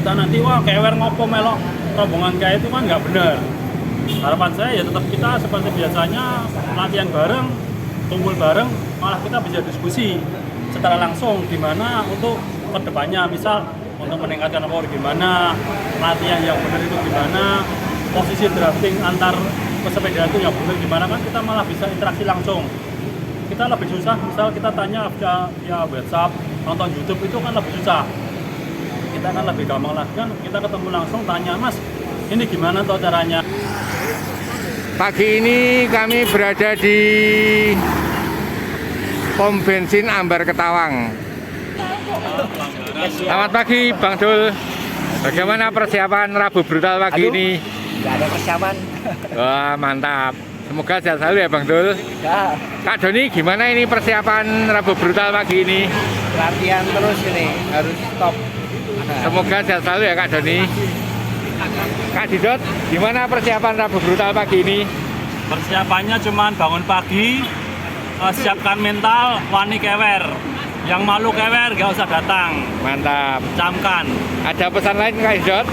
kita nanti wah kewer ngopo melok rombongan kayak itu kan nggak benar. Harapan saya ya tetap kita seperti biasanya latihan bareng, kumpul bareng, malah kita bisa diskusi secara langsung gimana untuk kedepannya, misal untuk meningkatkan power gimana, latihan yang benar itu gimana, posisi drafting antar pesepeda itu yang benar gimana, kan kita malah bisa interaksi langsung. Kita lebih susah, misal kita tanya via WhatsApp, nonton YouTube itu kan lebih susah. Kita kan lebih gampang lagi kan, kita ketemu langsung tanya, Mas, ini gimana toh caranya? Pagi ini kami berada di pom bensin Ambar Ketawang. Selamat pagi Bang Dul. Bagaimana persiapan Rabu Brutal pagi ini? Nggak ada persiapan. Wah, mantap. Semoga sehat selalu ya Bang Dul. Ya, Kak Doni, gimana ini persiapan Rabu Brutal pagi ini? latihan terus ini, harus stop. Semoga sehat selalu ya Kak Doni. Kak Didot, gimana persiapan Rabu Brutal pagi ini? Persiapannya cuman bangun pagi, siapkan mental, wani kewer. Yang malu kewer gak usah datang. Mantap. Camkan. Ada pesan lain Kak Didot?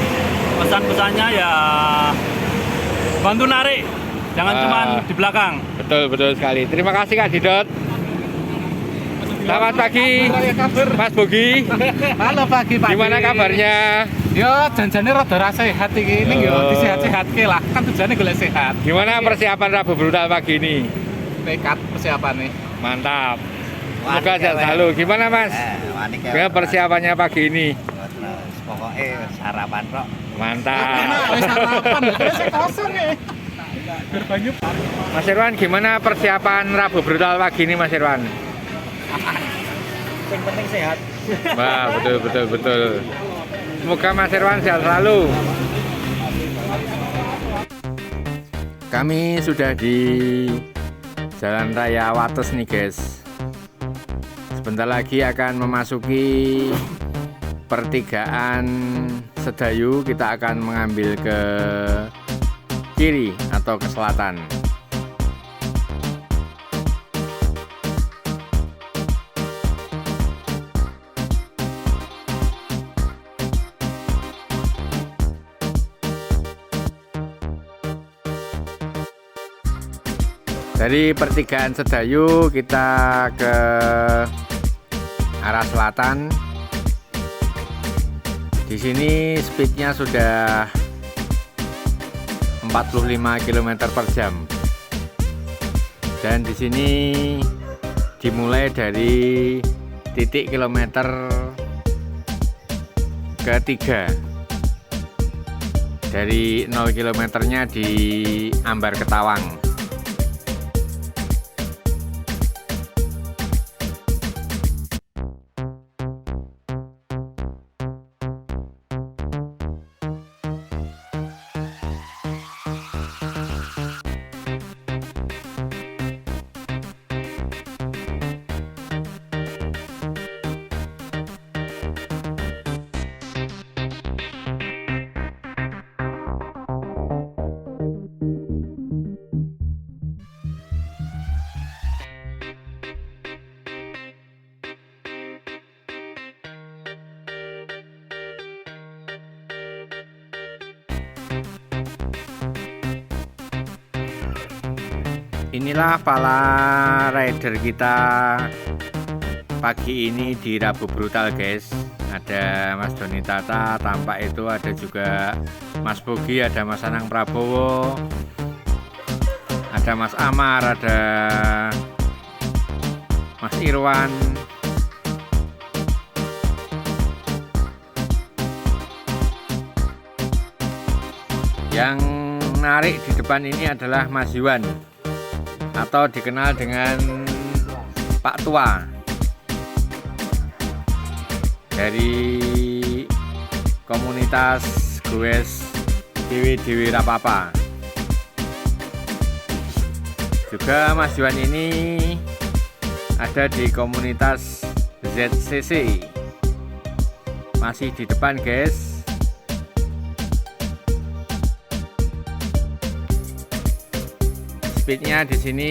Pesan-pesannya ya bantu narik, jangan cuman di belakang. Betul sekali. Terima kasih Kak Didot. Selamat pagi Mas Bogi. Halo pagi Pak. Gimana kabarnya? Yo, janjane rada ra sehat iki. Ini yo disehat-sehatke lah. Kan tujuannya golek sehat. Gimana persiapan Rabu Brutal pagi ini? Nekat persiapannya. Mantap. Semoga sehat selalu. Gimana Mas? Gimana persiapannya pagi ini? Pokoknya sarapan kok. Mantap. Sarapan, terus kosong ya. Berbanyu. Mas Irwan, gimana persiapan Rabu Brutal pagi ini Mas Irwan? Yang penting sehat. Wah, betul. Semoga Mas Irwan sehat selalu. Kami sudah di Jalan Raya Wates nih guys. Sebentar lagi akan memasuki pertigaan Sedayu. Kita akan mengambil ke kiri atau ke selatan. Dari pertigaan Sedayu kita ke arah selatan. Di sini speednya sudah 45 km per jam. Dan di sini dimulai dari titik kilometer ketiga. Dari 0 kilometernya di Ambar Ketawang. Inilah para rider kita pagi ini di Rabu Brutal guys. Ada Mas Doni Tata, tampak itu ada juga Mas Bogi, ada Mas Anang Prabowo, ada Mas Amar, ada Mas Irwan. Yang narik di depan ini adalah Mas Yuwan, atau dikenal dengan Pak Tua dari komunitas Goes Dewi Rapapa. Juga Mas Yuwan ini ada di komunitas ZCC. Masih di depan guys. Speednya di sini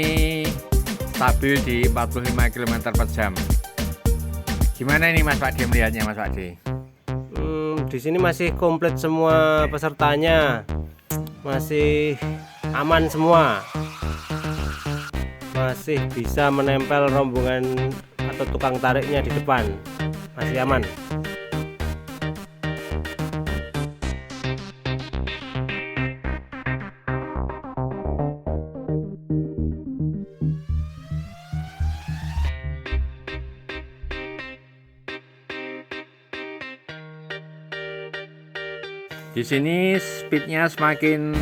stabil di 45 km per jam. Gimana ini Mas Pakde melihatnya Mas Pakde? Di sini masih komplit semua pesertanya, masih aman semua, masih bisa menempel rombongan atau tukang tariknya di depan, masih aman. Di sini speednya semakin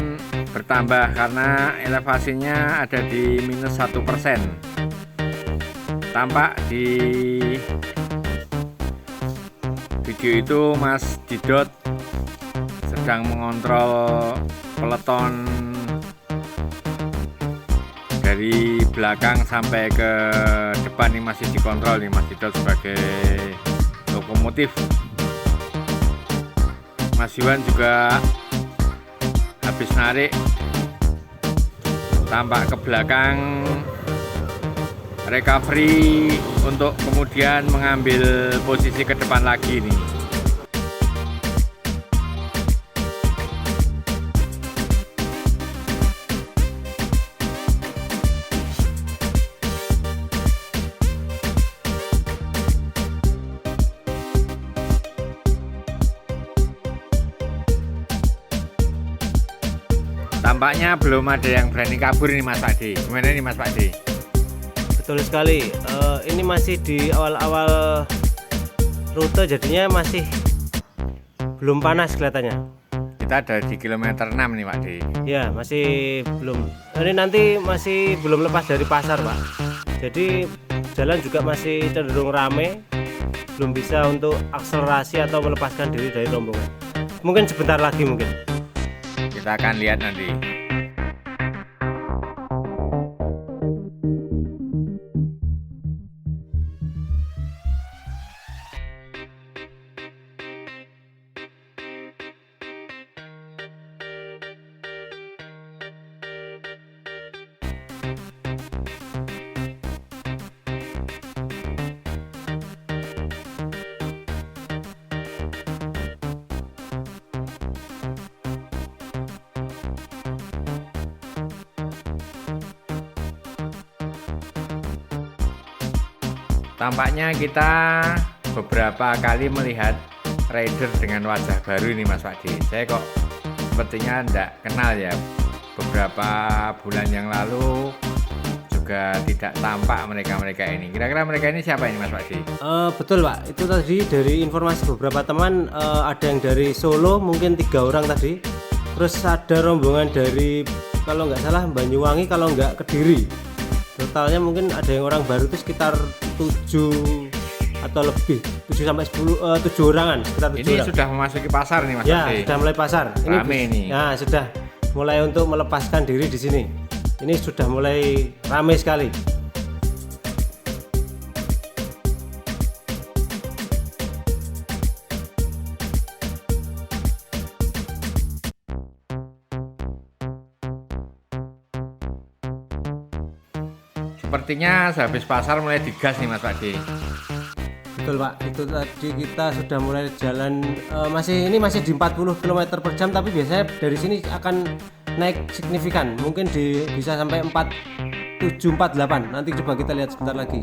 bertambah karena elevasinya ada di -1%. Tampak di video itu Mas Didot sedang mengontrol peleton dari belakang sampai ke depan. Ini masih dikontrol nih Mas Didot sebagai lokomotif. Mas Iwan juga habis narik, tampak ke belakang recovery untuk kemudian mengambil posisi ke depan lagi nih. Tampaknya belum ada yang berani kabur nih Mas Pakde. Gimana nih Mas Pakde? Betul sekali. Ini masih di awal-awal rute, jadinya masih belum panas kelihatannya. Kita ada di kilometer 6 nih Pakde. Ya, masih belum. Ini nanti masih belum lepas dari pasar, Pak. Jadi jalan juga masih cenderung rame, belum bisa untuk akselerasi atau melepaskan diri dari rombongan. Mungkin sebentar lagi mungkin. Kita akan lihat nanti. Tampaknya kita beberapa kali melihat rider dengan wajah baru ini Mas Pakde. Saya kok sepertinya tidak kenal ya. Beberapa bulan yang lalu juga tidak tampak mereka-mereka ini. Kira-kira mereka ini siapa ini Mas Pakde? Betul Pak, itu tadi dari informasi beberapa teman, ada yang dari Solo mungkin 3 orang tadi. Terus ada rombongan dari, kalau nggak salah Banyuwangi, kalau nggak Kediri. Totalnya mungkin ada yang orang baru itu sekitar 7 atau lebih, 7 sampai 7 orangan, sekitar 7 Ini orang. sudah memasuki pasar nih Mas Ya, Pakde. sudah mulai pasar. Rame ini. Ya, sudah mulai untuk melepaskan diri di sini. Ini sudah mulai ramai sekali. Sepertinya sehabis pasar mulai digas nih Mas Pakde. Betul Pak, itu tadi kita sudah mulai jalan, ini masih di 40 km per jam, tapi biasanya dari sini akan naik signifikan, mungkin bisa sampai 47, 48. Nanti coba kita lihat sebentar lagi.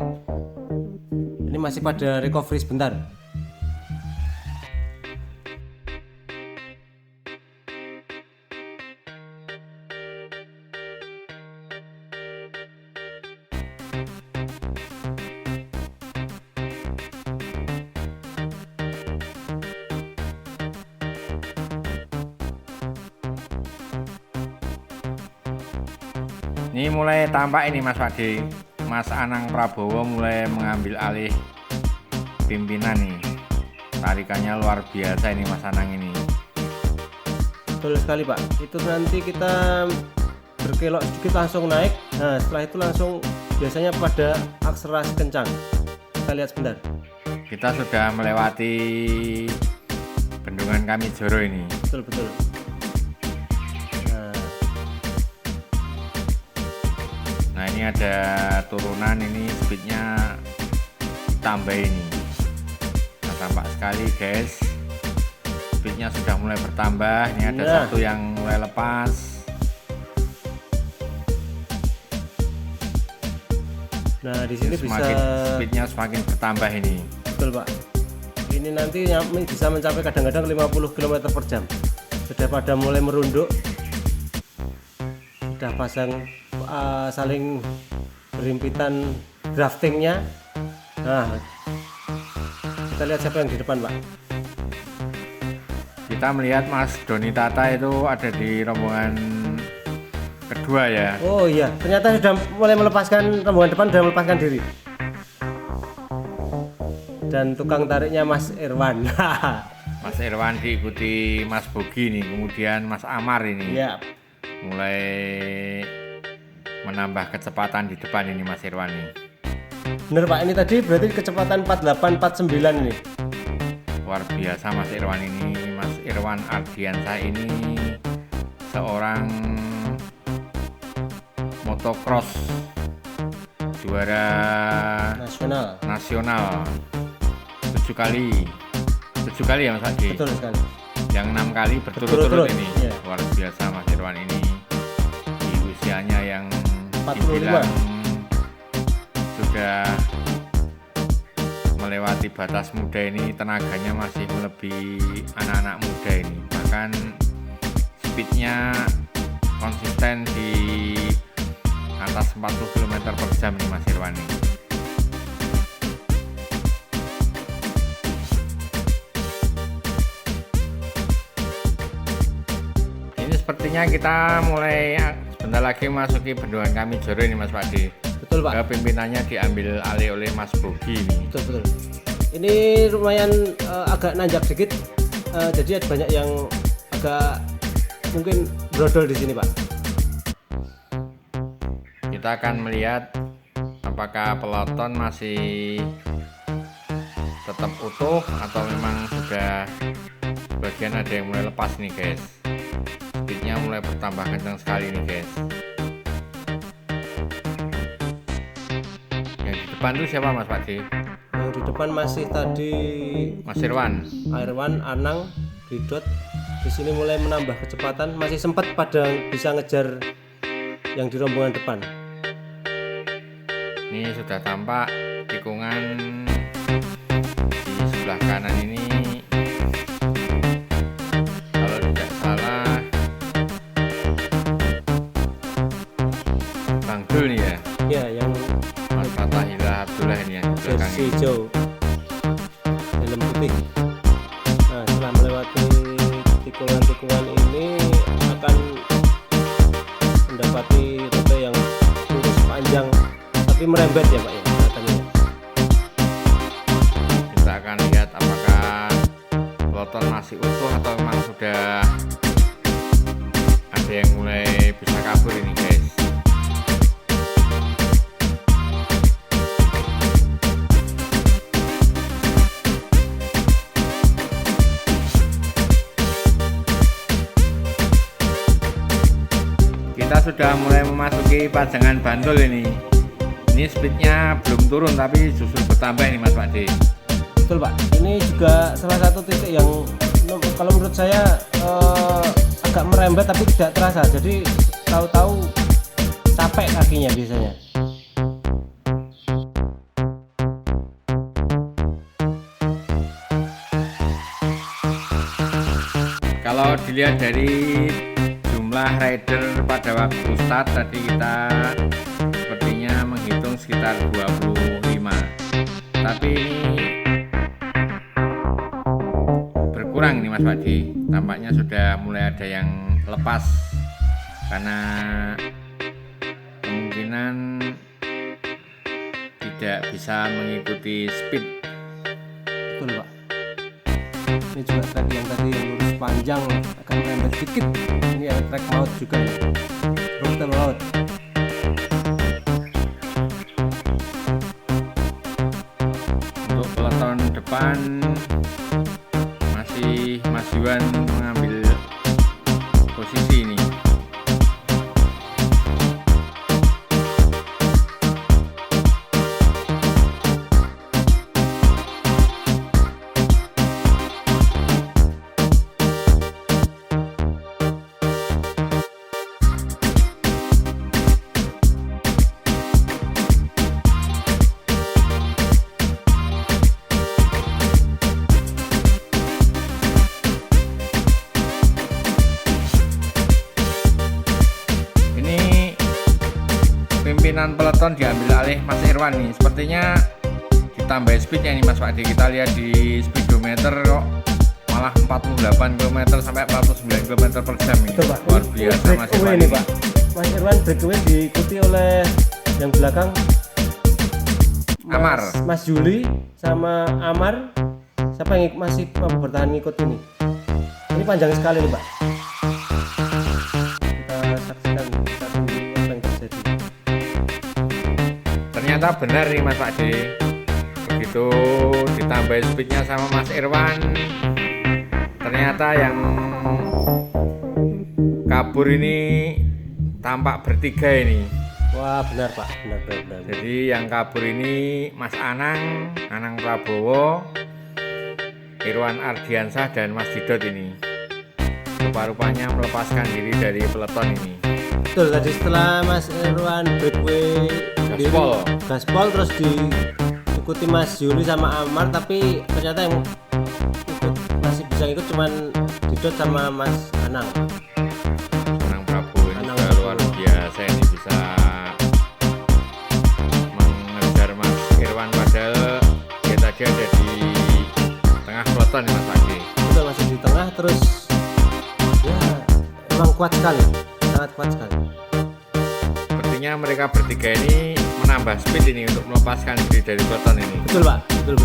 Ini masih pada recovery sebentar. Ini mulai tampak ini Mas Pakde, Mas Anang Prabowo mulai mengambil alih pimpinan nih. Tarikannya luar biasa ini Mas Anang ini. Betul sekali Pak, itu nanti kita berkelok sedikit langsung naik. Nah setelah itu langsung biasanya pada akselerasi kencang. Kita lihat sebentar. Kita sudah melewati Bendungan Kamijoro ini. Betul. Nah ini ada turunan, ini speednya tambah ini. Nah, tampak sekali guys, speednya sudah mulai bertambah. Ini ada Nah. satu yang mulai lepas. Nah, di sini bisa Speednya semakin bertambah ini. betul, Pak. Ini nanti bisa mencapai kadang-kadang 50 km per jam. Sudah pada mulai merunduk. Sudah pasang saling berimpitan draftingnya. Nah, kita lihat siapa yang di depan, Pak. Kita melihat Mas Doni Tata itu ada di rombongan kedua ya. Oh iya, ternyata sudah mulai melepaskan rombongan depan, sudah melepaskan diri. Dan tukang tariknya Mas Irwan. Mas Irwan diikuti Mas Bogi nih, kemudian Mas Amar ini Ya, mulai menambah kecepatan di depan ini Mas Irwan ini. bener Pak, ini tadi berarti kecepatan 4849 ini. Luar biasa Mas Irwan ini. Mas Irwan Ardiansa ini seorang motocross juara Nasional. 7 kali ya Mas Adi. Betul sekali. Yang 6 kali Berturut-turut, berturut-turut ini. iya. Luar biasa Mas Irwan ini di usianya yang 45. dibilang sudah melewati batas muda ini, tenaganya masih melebihi anak-anak muda ini. Bahkan speednya konsisten di atas 40 km per jam nih Mas Irwan ini. Ini sepertinya kita mulai sebentar lagi masuki bendungan Kamijoro ini Mas Padi. Betul Pak. Pimpinannya diambil alih oleh Mas Bogi ini. Betul. Ini lumayan agak nanjak sedikit. Jadi ada banyak yang agak mungkin brodol di sini Pak. Kita akan melihat apakah peloton masih tetap utuh atau memang sudah bagian ada yang mulai lepas nih guys. Speednya mulai bertambah kencang sekali nih guys. Yang di depan tuh siapa Mas Pakji? Yang di depan masih tadi Mas Irwan. Irwan, Anang, Ridot. Di sini mulai menambah kecepatan, masih sempat pada bisa ngejar yang di rombongan depan. Ini sudah tampak tikungan di sebelah kanan ini, kalau tidak salah Bang Dul nih ya, Ya, yang Mas Fatahillah Abdullah ini yang di belakang jersey ini. hijau dalam putih. Nah, setelah melewati tikungan-tikungan ini akan mendapati rute yang lurus panjang tapi merembet ya Pak ya kelihatannya. Kita akan lihat apakah peloton masih utuh atau memang sudah ada yang mulai bisa kabur ini guys. Kita sudah mulai memasuki Pajangan Bantul ini. Ini speednya belum turun tapi justru bertambah ini Mas Pakji. Betul Pak, ini juga salah satu titik yang kalau menurut saya agak merembet tapi tidak terasa, jadi tahu-tahu capek kakinya biasanya. Kalau dilihat dari jumlah rider pada waktu start tadi kita sepertinya menghitung sekitar 25. Tapi ini berkurang nih Mas Wadi. Tampaknya sudah mulai ada yang lepas karena kemungkinan tidak bisa mengikuti speed. Betul Pak. Ini juga track yang tadi yang lurus panjang akan merembet sedikit. Ini ada track maut juga ya. Rute maut. Untuk peloton depan masih Mas Iwan mengambil posisi ini. kemungkinan peleton diambil alih Mas Irwan nih. Sepertinya ditambah speednya nih Mas Pakde. Kita lihat di speedometer kok malah 48 km sampai 49 km per jam ini. Betul, Pak. Luar biasa Mas Breakaway Irwan nih ini. Pak. Mas Irwan breakaway diikuti oleh yang belakang Amar. Mas Juli sama Amar. Siapa yang masih mampu bertahan ngikut ini? Ini panjang sekali nih Pak. Kita saksikan saat ini apa yang terjadi. Ternyata benar nih Mas Pakde. Begitu ditambah speednya sama Mas Irwan, ternyata yang kabur ini tampak bertiga ini. Wah benar Pak, benar. Jadi yang kabur ini Mas Anang Prabowo, Irwan Ardiansah dan Mas Didot ini. Rupa-rupanya melepaskan diri dari peleton ini. Betul, tadi setelah Mas Irwan breakaway gaspol terus diikuti Mas Juli sama Amar, tapi ternyata yang masih bisa ikut cuman Didot sama Mas Anang. Anang Prabowo ini juga luar biasa ini, bisa mengejar Mas Irwan padahal dia tadi ada di tengah peleton ya Mas Pakde. Betul, masih di tengah terus ya emang kuat sekali, sangat kuat sekali. Sepertinya mereka bertiga ini menambah speed ini untuk melepaskan diri dari peleton ini. Betul Pak, betul.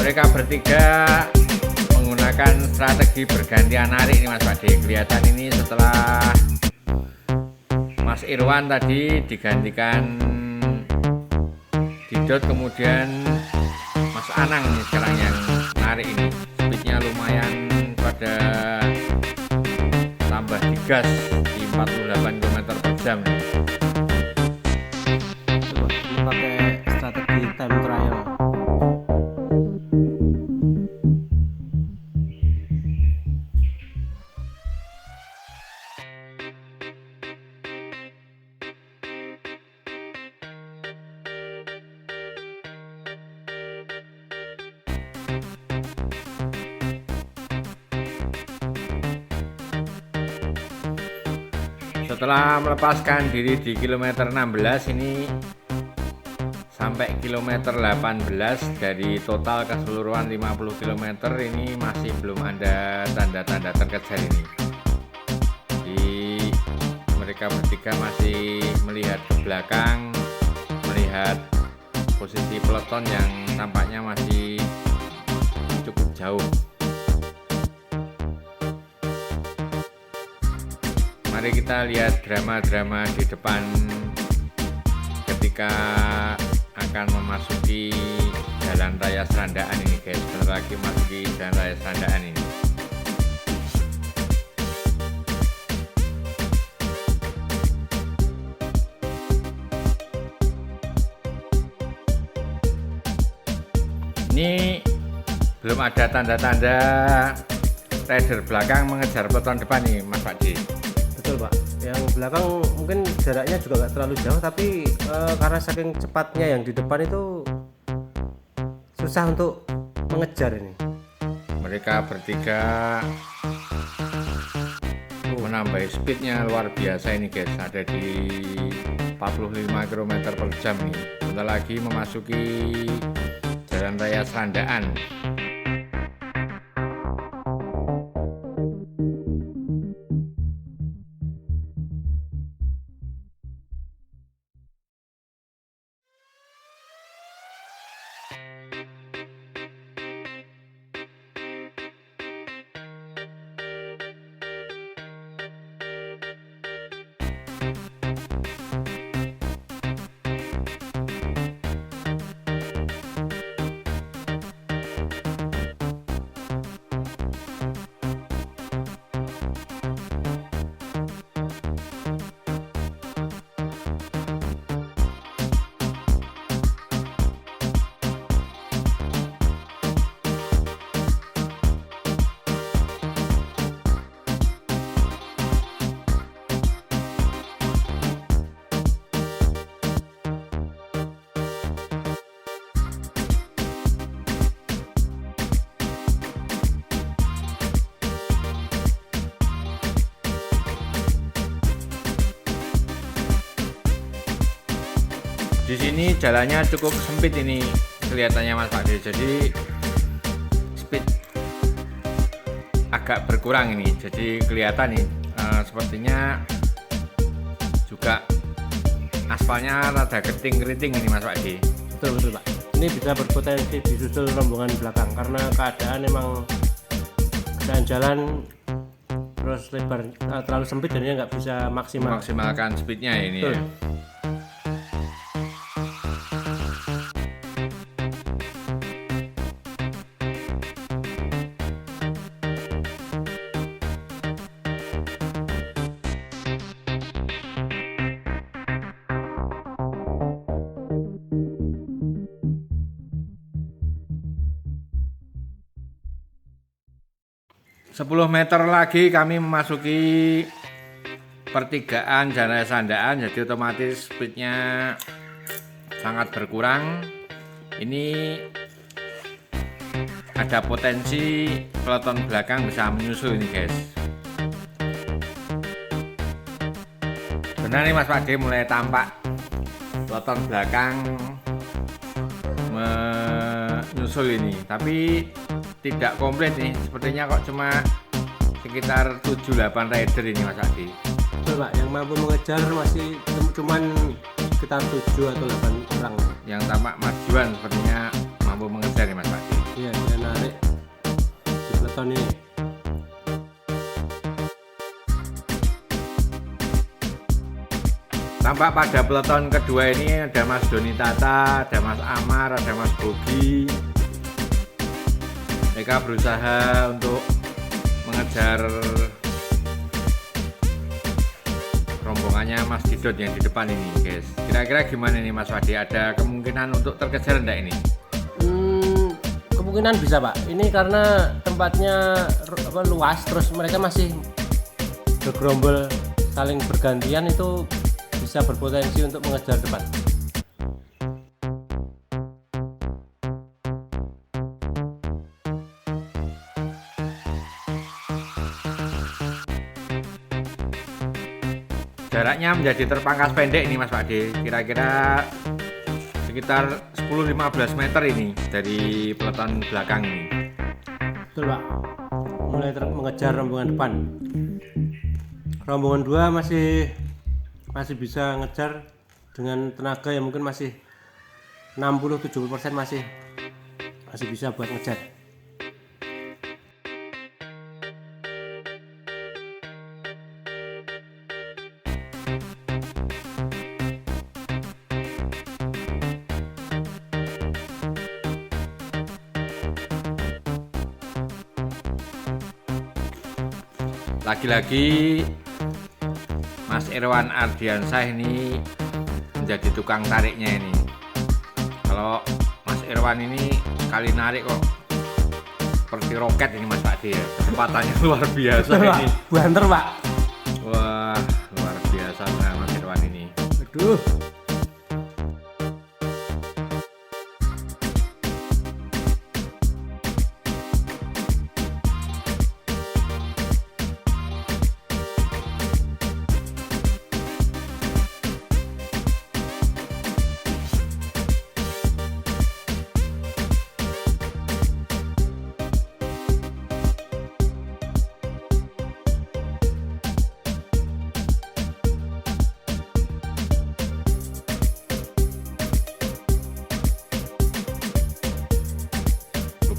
Mereka bertiga menggunakan strategi bergantian narik nih Mas Pakde. Kelihatan ini setelah Mas Irwan tadi digantikan Didot, kemudian Mas Anang ini sekarang yang narik ini. Speednya lumayan pada tambah digas di 48 km per jam nih. Coba ini pakai strategi time trial. Setelah melepaskan diri di kilometer 16 ini sampai kilometer 18 dari total keseluruhan 50 km ini masih belum ada tanda-tanda terkejar ini. Jadi mereka bertiga masih melihat ke belakang, melihat posisi peleton yang tampaknya masih cukup jauh. Mari kita lihat drama-drama di depan ketika akan memasuki Jalan Raya Serandaan ini guys. Sebentar lagi memasuki Jalan Raya Serandaan ini. Ini belum ada tanda-tanda rider belakang mengejar peleton depan nih Mas Pakde. Betul Pak, yang belakang mungkin jaraknya juga nggak terlalu jauh, tapi karena saking cepatnya yang di depan itu susah untuk mengejar ini. Mereka bertiga menambah speednya luar biasa ini guys, ada di 45 km per jam nih. Bentar lagi memasuki Jalan Raya Serandaan. Di sini jalannya cukup sempit ini kelihatannya Mas Pak D. Jadi speed agak berkurang ini. Jadi kelihatan nih sepertinya juga aspalnya rada keriting ini Mas Pak D. Betul Pak. Ini bisa berpotensi disusul rombongan belakang karena keadaan emang jalan terus lebar terlalu sempit jadinya nggak bisa maksimal. Maksimalkan speednya ini Betul. ya. Sepuluh meter lagi kami memasuki pertigaan Jalan Sandaan, jadi otomatis speednya sangat berkurang. Ini ada potensi peloton belakang bisa menyusul ini guys. Benar nih Mas Pak D, mulai tampak peloton belakang menyusul ini, tapi tidak komplit nih, sepertinya kok cuma sekitar 7-8 rider ini Mas Adi. Betul Pak, yang mampu mengejar masih cuman sekitar 7 atau 8 orang. Yang tampak majuan sepertinya mampu mengejar nih Mas Adi. Iya, dia narik di peleton ini. Tampak pada peloton kedua ini ada Mas Doni Tata, ada Mas Amar, ada Mas Bogi. Mereka berusaha untuk mengejar rombongannya Mas Didot yang di depan ini guys. Kira-kira gimana nih Mas Wadi, ada kemungkinan untuk terkejar enggak ini? Kemungkinan bisa Pak, ini karena tempatnya luas, terus mereka masih bergerombol saling bergantian, itu bisa berpotensi untuk mengejar depan. Jaraknya menjadi terpangkas pendek ini Mas Pak D, kira-kira sekitar 10-15 meter ini dari peloton belakang ini. Betul Pak, mulai mengejar rombongan depan. Rombongan 2 masih bisa ngejar dengan tenaga yang mungkin masih 60-70% masih bisa buat ngejar. Lagi-lagi Mas Irwan Ardiansyah ini menjadi tukang tariknya ini. Kalau Mas Irwan ini sekali narik kok seperti roket ini Mas Pak D ya. Kecepatannya luar biasa ini. Banter Pak. Wah, luar biasa Mas Irwan ini. Aduh.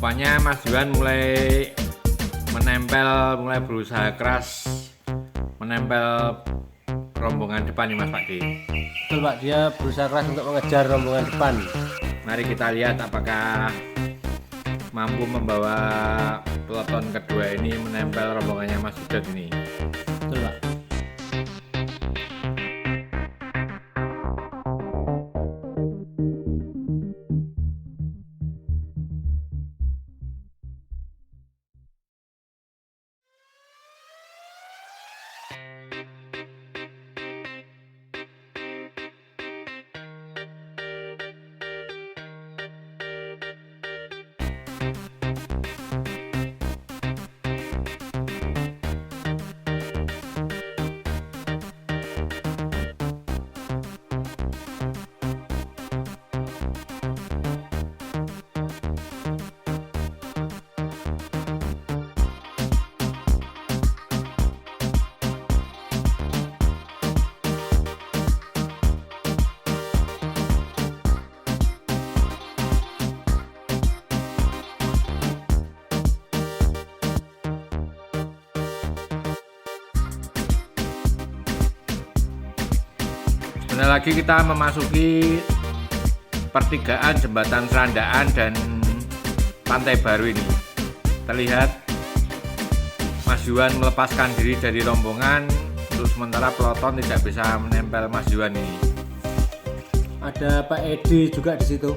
Rupanya Mas Juan mulai berusaha keras menempel rombongan depan nih Mas Pak D. Betul Pak, dia berusaha keras untuk mengejar rombongan depan. Mari kita lihat apakah mampu membawa peloton kedua ini menempel rombongannya Mas Didot ini. Betul Pak. Sebentar lagi kita memasuki pertigaan jembatan Serandaan dan Pantai Baru ini. Terlihat Mas Yuan melepaskan diri dari rombongan. Untuk sementara peloton tidak bisa menempel Mas Yuan ini. Ada Pak Edi juga di situ,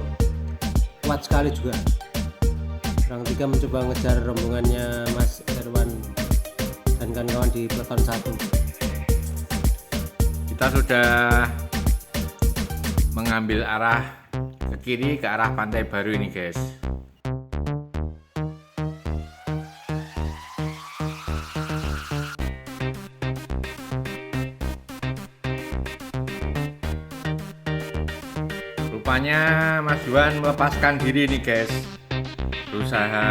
kuat sekali juga. Orang tiga mencoba ngejar rombongannya Mas Erwan dan kawan-kawan di peloton 1. Kita sudah mengambil arah ke kiri ke arah Pantai Baru ini, guys. Rupanya Mas Yuan melepaskan diri nih, guys. Berusaha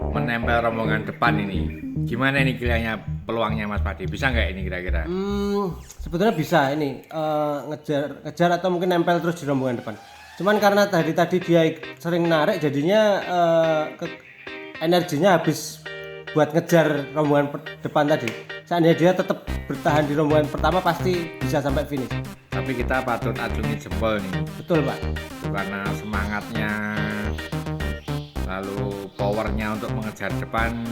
menempel rombongan depan ini. Gimana ini kiranya peluangnya Mas Padi? Bisa nggak ini kira-kira? Sebetulnya bisa ini ngejar atau mungkin nempel terus di rombongan depan. Cuman karena tadi dia sering narik, jadinya energinya habis buat ngejar rombongan depan tadi. Seandainya dia tetap bertahan di rombongan pertama pasti bisa sampai finish. Tapi kita patut acungi jempol nih. Betul Pak. Itu karena semangatnya, lalu powernya untuk mengejar depan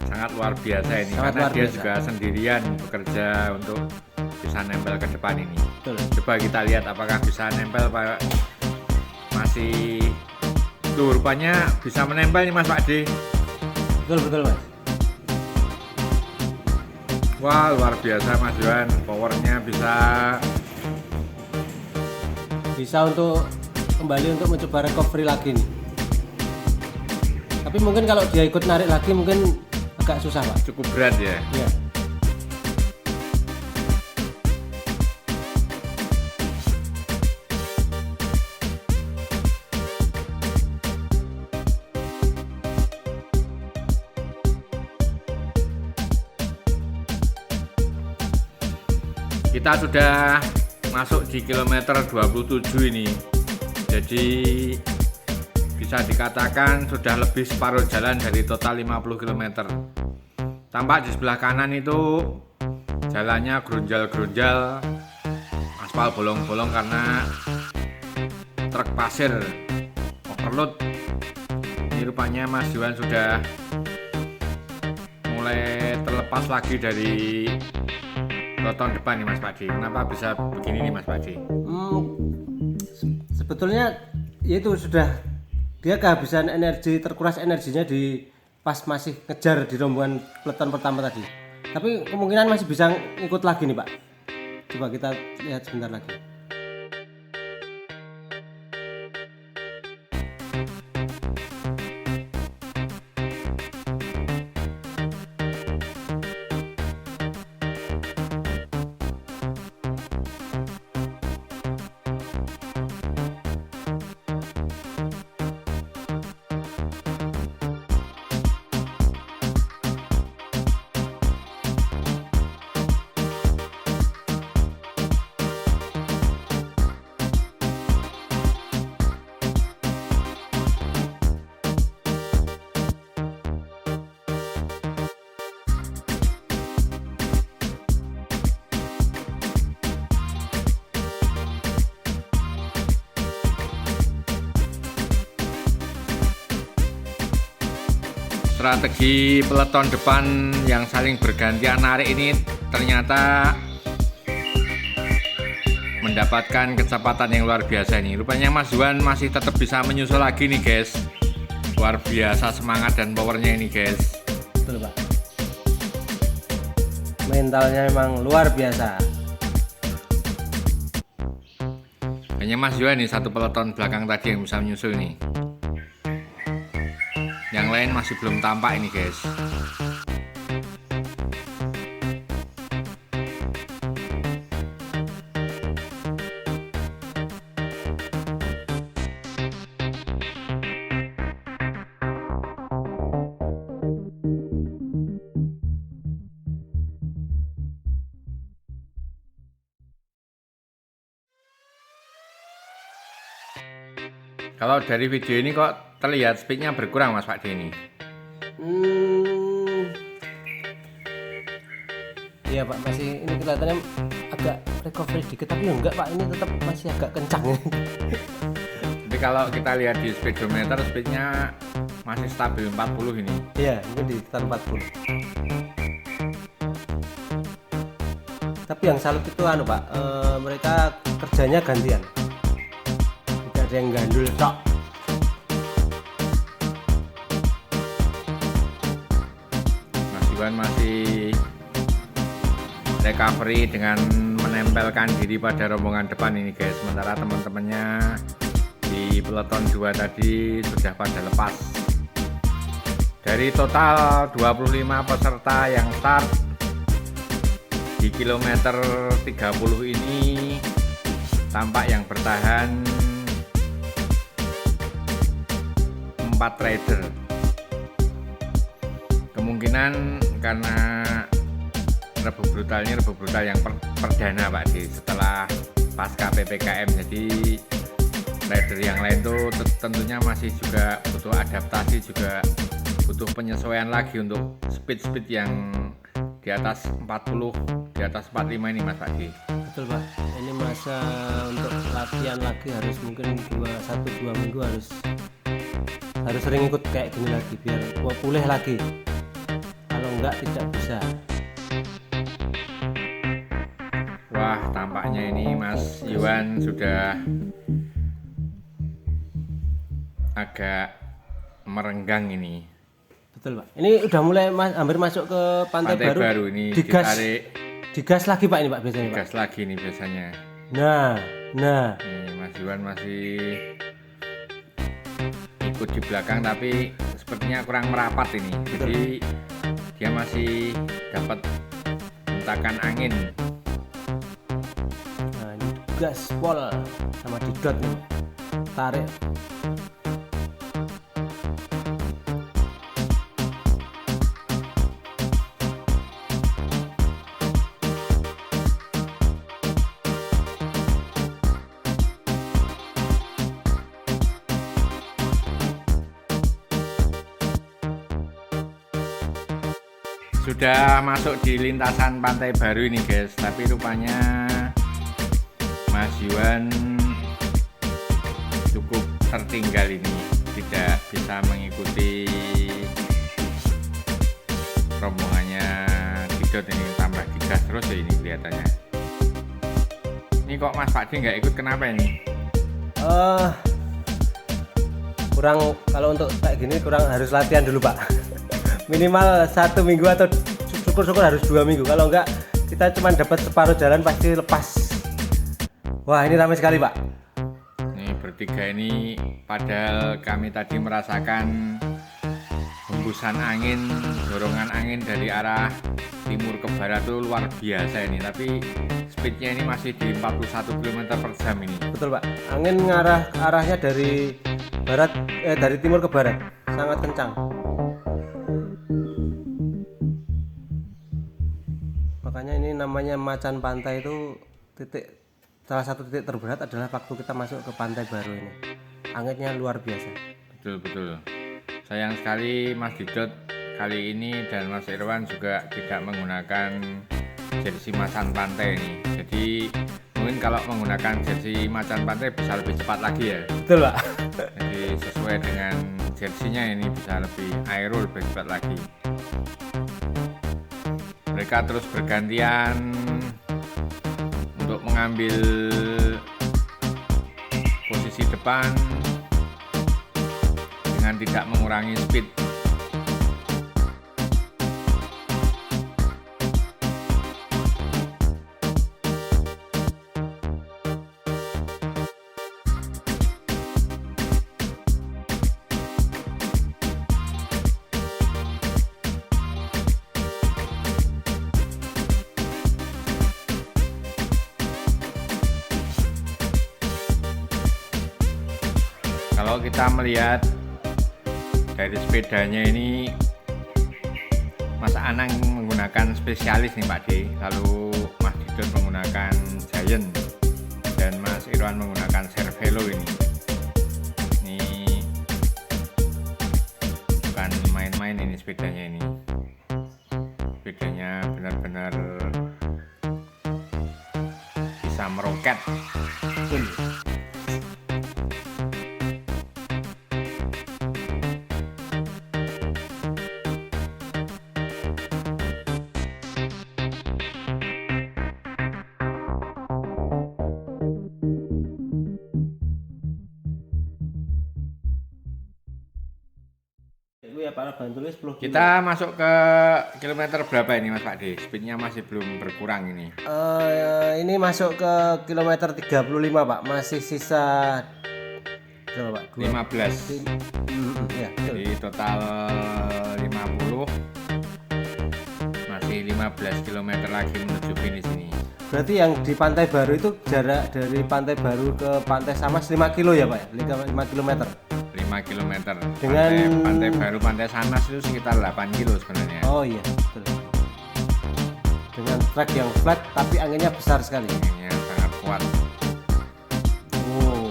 sangat luar biasa ini. Sangat karena luar dia biasa. juga sendirian bekerja untuk bisa nempel ke depan ini. Betul. Coba kita lihat apakah bisa nempel Pak. Masih tuh rupanya bisa menempel nih Mas Pakde. Betul Mas. Wah, luar biasa Mas Yuan, powernya bisa untuk kembali untuk mencoba recovery lagi nih. Tapi mungkin kalau dia ikut narik lagi mungkin agak susah Pak. cukup berat ya. Iya. Kita sudah masuk di kilometer 27 ini. Jadi bisa dikatakan sudah lebih separuh jalan dari total 50 km. Tampak di sebelah kanan itu jalannya gerunjal-gerunjal, aspal bolong-bolong karena truk pasir overload. Ini rupanya Mas Yuan sudah mulai terlepas lagi dari peloton depan nih Mas Padi. Kenapa bisa begini nih Mas Padi? Sebetulnya itu sudah dia kehabisan energi, terkuras energinya di pas masih ngejar di rombongan peloton pertama tadi. Tapi kemungkinan masih bisa ikut lagi nih Pak. Coba kita lihat sebentar lagi. Strategi peloton depan yang saling bergantian narik ini ternyata mendapatkan kecepatan yang luar biasa ini. Rupanya Mas Yuan masih tetap bisa menyusul lagi nih guys. Luar biasa semangat dan powernya ini guys. Betul Pak. Mentalnya memang luar biasa. Hanya Mas Yuan nih satu peloton belakang tadi yang bisa menyusul nih. Yang lain masih belum tampak ini guys. Kalau dari video ini kok terlihat speednya berkurang Mas Pakde ini. Iya Pak, masih ini kelihatannya agak recovery dikit, tapi enggak Pak, ini tetap masih agak kencang. Tapi kalau kita lihat di speedometer, speednya masih stabil 40 ini. Iya, mungkin di sekitar 40. Tapi yang salut itu Pak, mereka kerjanya gantian, tidak ada yang gandul tok. Mas Iwan masih recovery dengan menempelkan diri pada rombongan depan ini guys, sementara teman-temannya di peloton 2 tadi sudah pada lepas. Dari total 25 peserta yang start di kilometer 30 ini, tampak yang bertahan 4 rider. Kemungkinan karena Rebo Brutal ini Rebo Brutal yang perdana Pak D, setelah pasca PPKM, jadi rider yang lain tuh tentunya masih juga butuh adaptasi, juga butuh penyesuaian lagi untuk speed yang di atas 40, di atas 45 ini Mas Pak D. Betul Pak, ini masa untuk latihan lagi harus mungkin 1-2 minggu harus sering ikut kayak gini lagi biar pulih lagi, kalau enggak tidak bisa. Wah, tampaknya ini Mas Iwan sudah agak merenggang ini. Betul Pak, ini udah mulai hampir masuk ke pantai baru ini digas lagi Pak, ini Pak biasanya Pak. Gas lagi nih biasanya. Nah Nih, Mas Iwan masih ikut di belakang tapi sepertinya kurang merapat ini. Jadi dia masih dapat hentakan angin. Nah ini gas pol sama didot nih Pak. Tarik. Sudah masuk di lintasan pantai baru ini guys, tapi rupanya Mas Iwan cukup tertinggal ini, tidak bisa mengikuti rombongannya Didot ini, tambah digas terus ya ini kelihatannya. Ini kok Mas Pak D nggak ikut, kenapa ini? Kurang, kalau untuk kayak gini kurang, harus latihan dulu Pak. Minimal 1 minggu atau syukur-syukur harus 2 minggu, kalau enggak kita cuma dapat separuh jalan pasti lepas. Wah ini ramai sekali Pak. Nih bertiga ini, padahal kami tadi merasakan hembusan angin, dorongan angin dari arah timur ke barat itu luar biasa ini, tapi speednya ini masih di 41 km per jam ini. Betul Pak, angin arahnya dari dari timur ke barat, sangat kencang. Makanya ini namanya Macan Pantai itu salah satu titik terberat adalah waktu kita masuk ke pantai baru ini. Anginnya luar biasa. Betul. Sayang sekali Mas Didot kali ini dan Mas Irwan juga tidak menggunakan jersey Macan Pantai ini. Jadi mungkin kalau menggunakan jersey Macan Pantai bisa lebih cepat lagi ya. Betul Pak. Jadi sesuai dengan jersinya ini bisa lebih aero, lebih cepat lagi. Mereka terus bergantian untuk mengambil posisi depan dengan tidak mengurangi speed. Kalau kita melihat dari sepedanya ini, Mas Anang menggunakan spesialis nih Pak D, lalu Mas Didot menggunakan Giant dan Mas Irwan menggunakan Cervelo ini. Ini bukan main-main ini sepedanya ini. Sepedanya benar-benar bisa meroket. Betul. Itu ya Pak bantu tulis 10 Kita masuk ke kilometer berapa ini Mas Pakde? Speednya masih belum berkurang ini. Ini masuk ke kilometer 35 Pak, masih sisa berapa Pak? 15. Ya, betul. Di total 50. Masih 15 km lagi menuju finish ini. Berarti yang di Pantai Baru itu jarak dari Pantai Baru ke Pantai Samas 5 kilo ya Pak ya? 5 km. 5 km. Dengan- Pantai Baru, Pantai Samas itu sekitar 8 kilo sebenarnya. Oh iya, betul. Dengan track yang flat tapi anginnya besar sekali. Anginnya sangat kuat. Oh.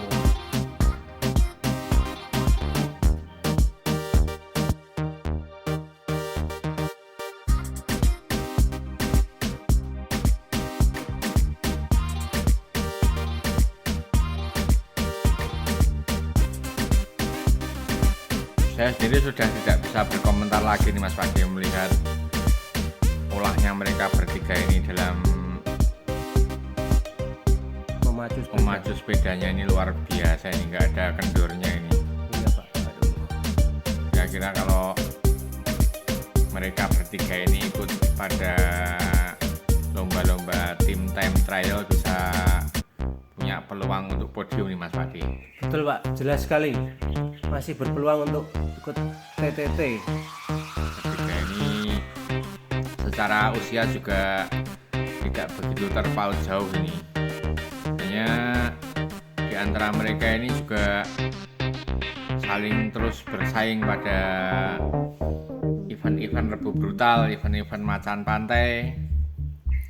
Saya sendiri sudah tidak bisa berkomentar lagi nih Mas Pakde melihat ulahnya mereka bertiga ini dalam memacu sepedanya ini luar biasa, ini nggak ada kendornya ini. Iya Pak. Aduh. Kira-kira kalau mereka bertiga ini ikut pada lomba-lomba tim time trial bisa punya peluang untuk podium nih Mas Pakde. Betul Pak, jelas sekali. Masih berpeluang untuk ikut TTT. Ketiga ini secara usia juga tidak begitu terpaut jauh ini. Hanya di antara mereka ini juga saling terus bersaing pada event-event Rebu Brutal, event-event macan pantai.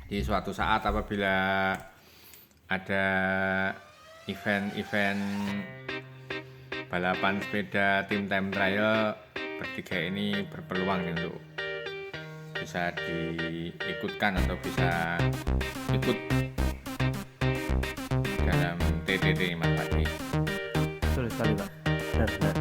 Di suatu saat apabila ada event-event balapan sepeda tim time trial, bertiga ini berpeluang nih untuk bisa diikutkan atau bisa ikut dalam TTT Mas Pakde. Betul sekali Pak. Benar.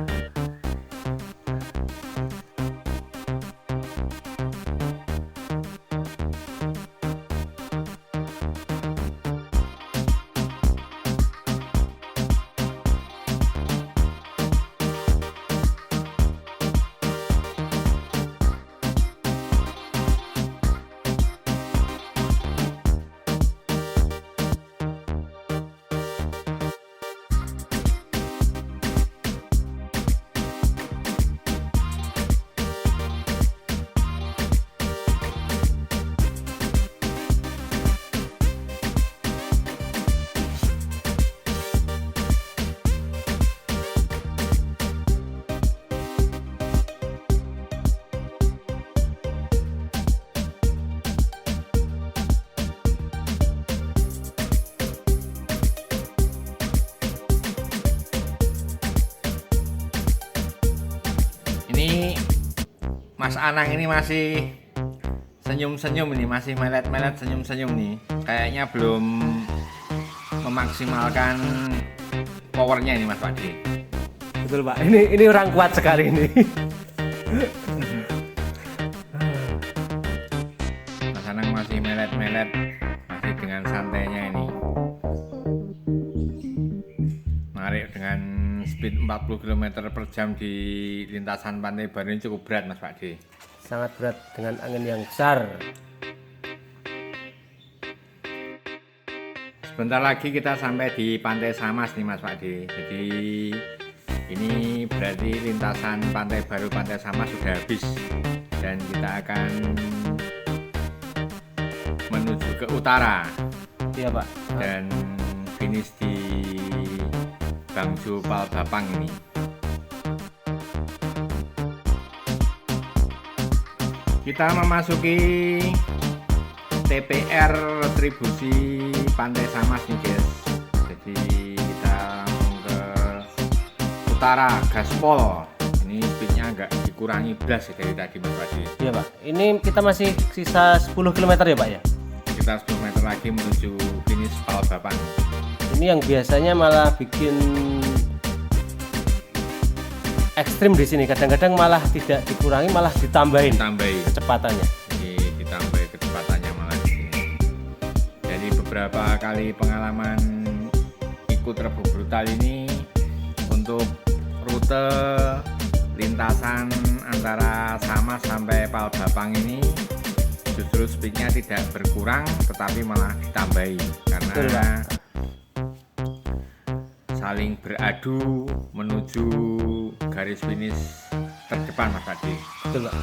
Ini Mas Anang ini masih senyum-senyum ini, masih melet-melet senyum-senyum nih. Kayaknya belum memaksimalkan powernya ini Mas Pakde. Betul Pak. Ini orang kuat sekali ini. Mas Anang masih melet-melet, masih dengan santainya ini. Narik dengan speed 40 km per jam di lintasan Pantai Baru ini cukup berat Mas Pakde. Sangat berat dengan angin yang besar. Sebentar lagi kita sampai di Pantai Samas nih Mas Pakde. Jadi ini berarti lintasan Pantai Baru Pantai Samas sudah habis dan kita akan menuju ke utara Iya Pak. dan finish di Bangjo Palbapang ini. Kita memasuki TPR retribusi Pantai Samas nih guys. Jadi kita langsung ke utara gaspol. Ini speednya agak dikurangi belas ya dari tadi Mas Pakde. Iya Pak. Ini kita masih sisa 10 km ya Pak ya? sekitar 10 meter lagi menuju finish Palbapang. Ini yang biasanya malah bikin ekstrim di sini. Kadang-kadang malah tidak dikurangi, malah ditambahin Tambahi, kecepatannya. ditambah kecepatannya malah di sini. Jadi beberapa kali pengalaman ikut Rebo Brutal ini, untuk rute lintasan antara Samas sampai Palbapang ini justru speednya tidak berkurang tetapi malah ditambahi karena Betul, Pak. saling beradu menuju garis finish terdepan, Mas Adi. Betul, Pak.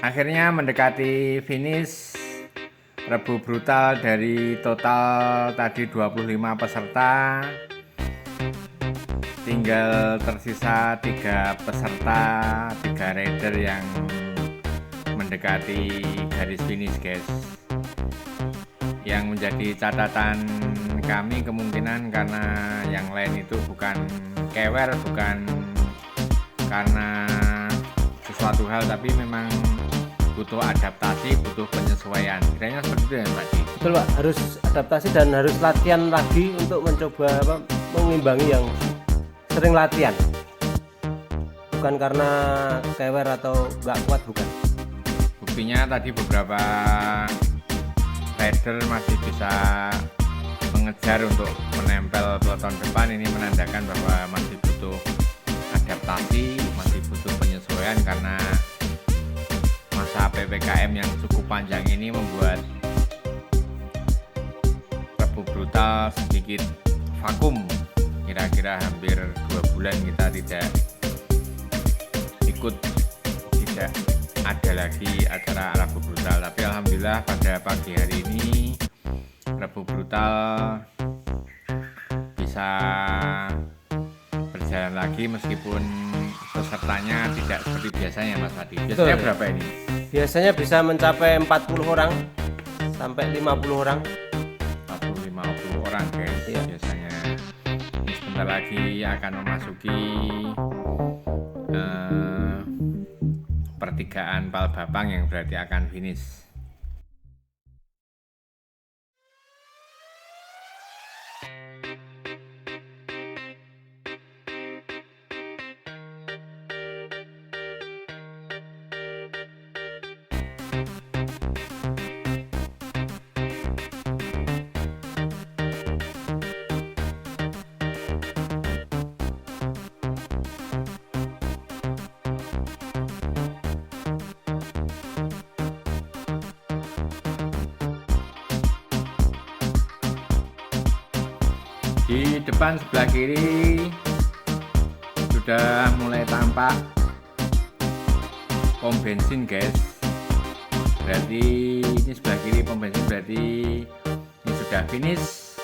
Akhirnya mendekati finish. Rebu brutal dari total tadi 25 peserta, tinggal tersisa 3 peserta, 3 rider yang mendekati garis finish guys. Yang menjadi catatan kami kemungkinan karena yang lain itu bukan kewer, bukan karena sesuatu hal, tapi memang butuh adaptasi, butuh penyesuaian. Kiranya seperti itu ya Pak Di? Betul Pak, harus adaptasi dan harus latihan lagi untuk mencoba mengimbangi yang sering latihan. Bukan karena kewer atau nggak kuat, bukan. Buktinya tadi beberapa rider masih bisa mengejar untuk menempel peloton depan. Ini menandakan bahwa masih butuh adaptasi, masih butuh penyesuaian karena masa PPKM yang cukup panjang ini membuat Rebu brutal sedikit vakum. Kira-kira hampir 2 bulan kita tidak ikut, tidak ada lagi acara Rebu brutal. Tapi alhamdulillah pada pagi hari ini Rebu brutal bisa berjalan lagi meskipun pesertanya tidak seperti biasanya Mas Fadi. Biasanya Betul. berapa ini? Biasanya bisa mencapai 40 orang sampai 50 orang. 40-50 orang guys. Iya. Biasanya ini sebentar lagi akan memasuki pertigaan Palbabang yang berarti akan finish. Di depan sebelah kiri sudah mulai tampak pom bensin guys. Berarti ini sebelah kiri pom bensin, berarti ini sudah finish.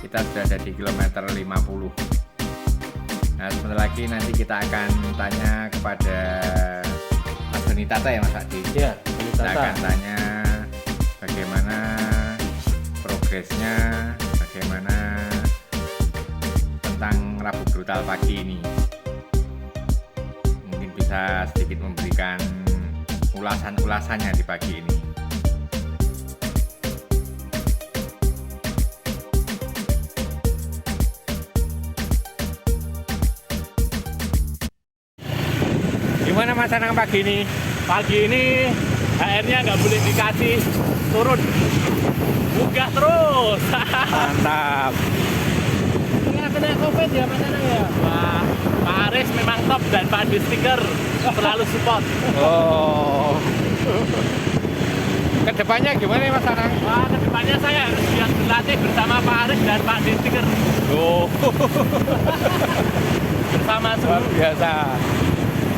Kita sudah ada di kilometer 50. Nah sebentar lagi nanti kita akan tanya kepada Mas Doni Tata ya Mas Adi. Ya, Kita akan tanya bagaimana progresnya, bagaimana tentang Rebu brutal pagi ini. Mungkin bisa sedikit memberikan ulasannya di pagi ini. Gimana Mas Anang pagi ini? Pagi ini HR-nya nggak boleh dikasih turun, munggah terus. Mantap. Nggak kena covid ya Mas Anang ya? Wah, Pak Aris memang top dan Pak Adi Stiker selalu support. Oh. Kedepannya gimana Mas Anang? Wah, kedepannya saya harus siap berlatih bersama Pak Aris dan Pak Adi Stiker. Oh. Bersama Luar seluruh. biasa.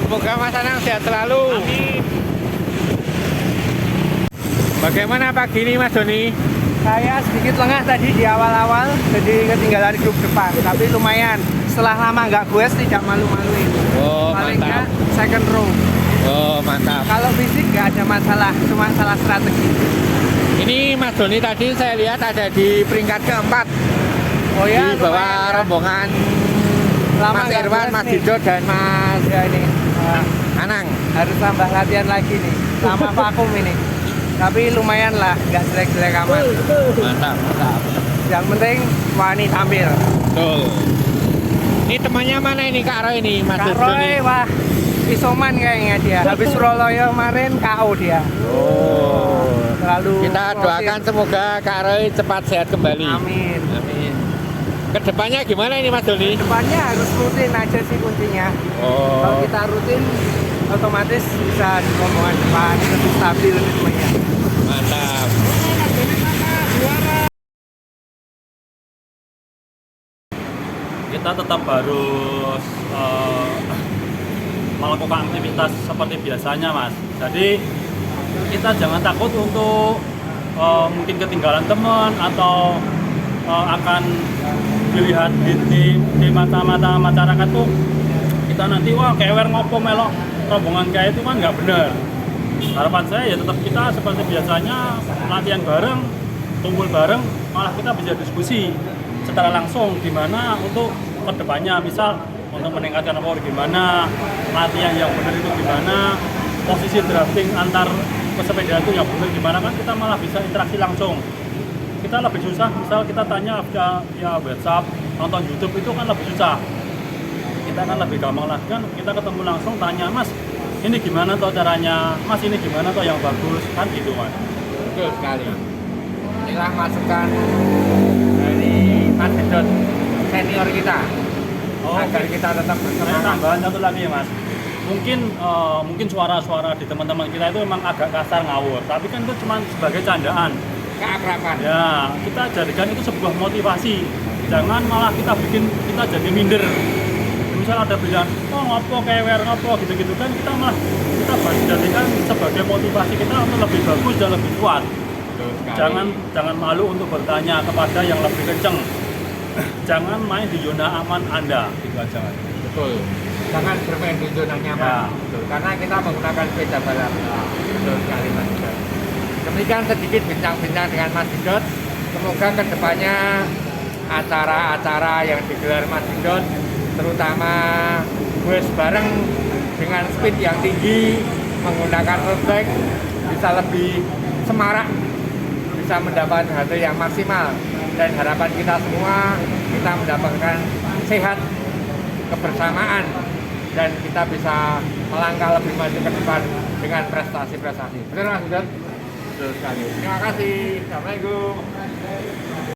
Semoga Mas Anang sehat selalu. Amin. Bagaimana pagi ini Mas Doni? Saya sedikit lengah tadi di awal-awal, jadi ketinggalan grup depan. Tapi lumayan, setelah lama nggak goes tidak malu-maluin. Oh Paling nggak mantap. second row. Oh mantap. Kalau fisik nggak ada masalah, cuma salah strategi. Ini Mas Doni tadi saya lihat ada di peringkat keempat. Oh ya, Di bawah lumayan ya. rombongan Lama Mas nggak Irwan, goes Mas nih. Dido dan Mas Ya ini, Anang. harus tambah latihan lagi nih, sama vakum ini. Tapi lumayan lah, nggak jelek-jelek amat. Mantap, mantap. Yang penting wani tampil. Betul. Ini temannya mana ini Kak Roy ini Mas Kak Doni? Roy, wah, isoman kayaknya dia. Habis Suroloyo kemarin KO dia. Oh. Terlalu Kita doakan semoga Kak Roy cepat sehat kembali. Amin. Amin. Kedepannya gimana ini Mas Doni? Depannya harus rutin aja sih kuncinya. Kalau Oh. kita rutin, otomatis bisa di rombongan depan lebih stabil semuanya. Mantap. Kita tetap harus melakukan aktivitas seperti biasanya, Mas. Jadi kita jangan takut untuk mungkin ketinggalan teman atau akan dilihat di mata-mata masyarakat tuh kita nanti wah kewer ngopo melok rombongan kayak itu kan nggak benar. Harapan saya ya tetap kita seperti biasanya latihan bareng, kumpul bareng, malah kita bisa diskusi secara langsung gimana untuk kedepannya, misal untuk meningkatkan power gimana, latihan yang benar itu gimana, posisi drafting antar pesepeda itu yang benar gimana, kan kita malah bisa interaksi langsung. Kita lebih susah, misal kita tanya via WhatsApp, nonton YouTube itu kan lebih susah. Kita kan lebih gampang lah kan, kita ketemu langsung tanya, Mas ini gimana toh caranya, Mas ini gimana toh yang bagus, kan gitu Mas. Betul sekali. Inilah masukan dari Mas Gedot senior kita agar kita tetap Saya bersemangat. tambahan satu lagi ya Mas. Mungkin suara-suara di teman-teman kita itu memang agak kasar ngawur, tapi kan itu cuma sebagai candaan. Keakraban. Ya, kita jadikan itu sebuah motivasi. Jangan malah kita jadi minder. Misal ada bilang, oh ngopo kewer ngopo gitu-gitu kan kita jadikan sebagai motivasi kita untuk lebih bagus dan lebih kuat. Betul sekali. Jangan malu untuk bertanya kepada yang lebih kenceng. Jangan main di zona aman Anda, itu aja. Mas. Betul. Jangan bermain di zona nyaman. Ya. Betul. Karena kita menggunakan sepeda balap. Betul sekali Mas Gedot. Demikian sedikit bincang-bincang dengan Mas Gedot. Semoga kedepannya acara-acara yang digelar Mas Gedot, terutama bus bareng dengan speed yang tinggi menggunakan road bike, bisa lebih semarak, bisa mendapatkan hasil yang maksimal, dan harapan kita semua kita mendapatkan sehat, kebersamaan, dan kita bisa melangkah lebih maju ke depan dengan prestasi-prestasi. Benar Mas Gedot? Betul sekali. Terima kasih. Assalamualaikum.